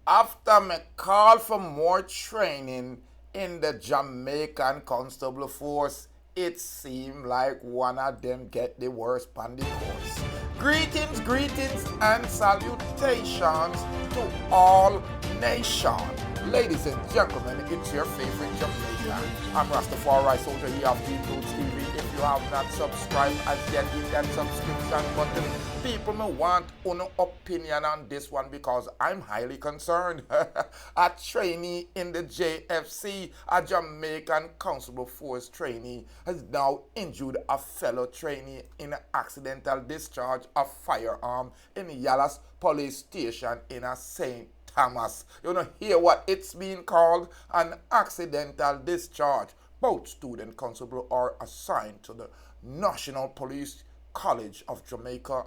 After me call for more training in the Jamaican constable force, it seemed like one of them get the worst on the course. Greetings, and salutations to all nations. Ladies and gentlemen, it's your favorite Jamaican. I'm Rastafari Soldier here of D-Roots TV. If you have not subscribed as yet, hit that subscription button. People may want an opinion on this one because I'm highly concerned. A trainee in the JFC, a Jamaican Constable Force trainee, has now injured a fellow trainee in an accidental discharge of firearm in Yallahs Police Station in a St. Thomas. You know, hear what it's being called? An accidental discharge. Both student constables are assigned to the National Police College of Jamaica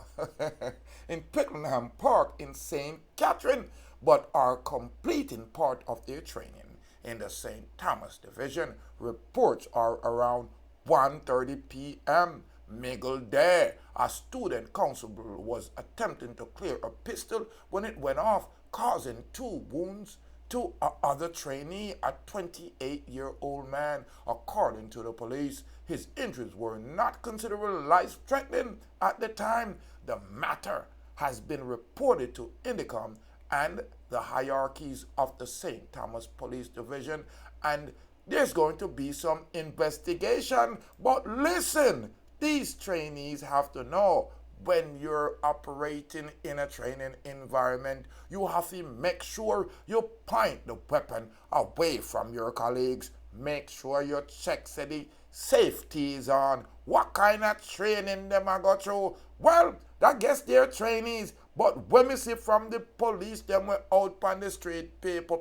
in Twickenham Park in St. Catherine, but are completing part of their training in the St. Thomas Division. Reports are around 1:30 p.m. Middle day, a student constable was attempting to clear a pistol when it went off, causing 2 wounds to another trainee, a 28-year-old man. According to the police, his injuries were not considered life-threatening at the time. The matter has been reported to INDECOM and the hierarchies of the St. Thomas Police Division, and there's going to be some investigation. But listen, these trainees have to know, when you're operating in a training environment, you have to make sure you point the weapon away from your colleagues. Make sure you check say the safety is on. What kind of training them I go through? Well, I guess they're trainees, but when we see from the police, them were out on the street, paper.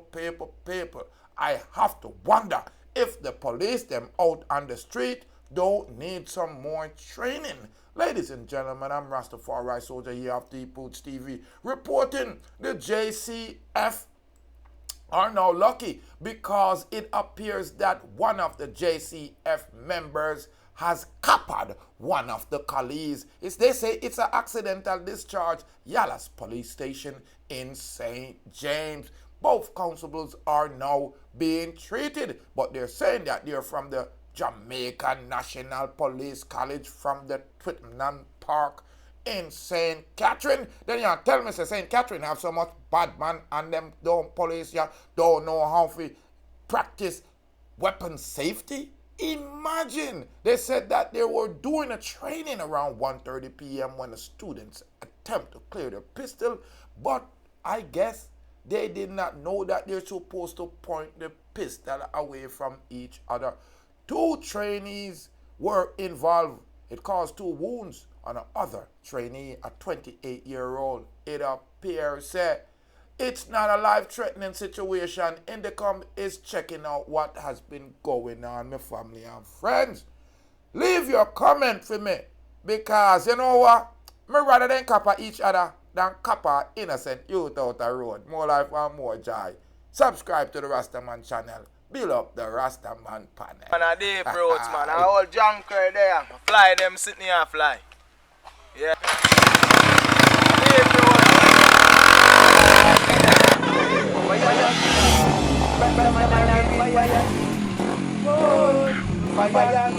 I have to wonder if the police, them out on the street, don't need some more training. Ladies and gentlemen, I'm Rastafari Soldier here of D-Roots TV, reporting the JCF are now lucky because it appears that one of the JCF members has captured one of the colleagues. They say it's an accidental discharge. Yallahs Police Station in St. James. Both constables are now being treated, but they're saying that they're from the Jamaica National Police College from the Twickenham Park in St. Catherine. Then you tell me, say St. Catherine have so much bad man and them don't police ya don't know how to practice weapon safety. Imagine, they said that they were doing a training around 1:30 p.m. when the students attempt to clear their pistol, but I guess they did not know that they're supposed to point the pistol away from each other. 2 trainees were involved. It caused 2 wounds on another trainee, a 28-year-old. It appears that it's not a life-threatening situation. INDECOM is checking out what has been going on, my family and friends. Leave your comment for me, because you know what? Me rather than copper each other than copper innocent youth out the road. More life and more joy. Subscribe to the Rastaman channel. Build up the Rastaman panel. Man, a deep roots, man. A whole junker there. Fly them sitting here, fly. Yeah. Deep roots. Fire,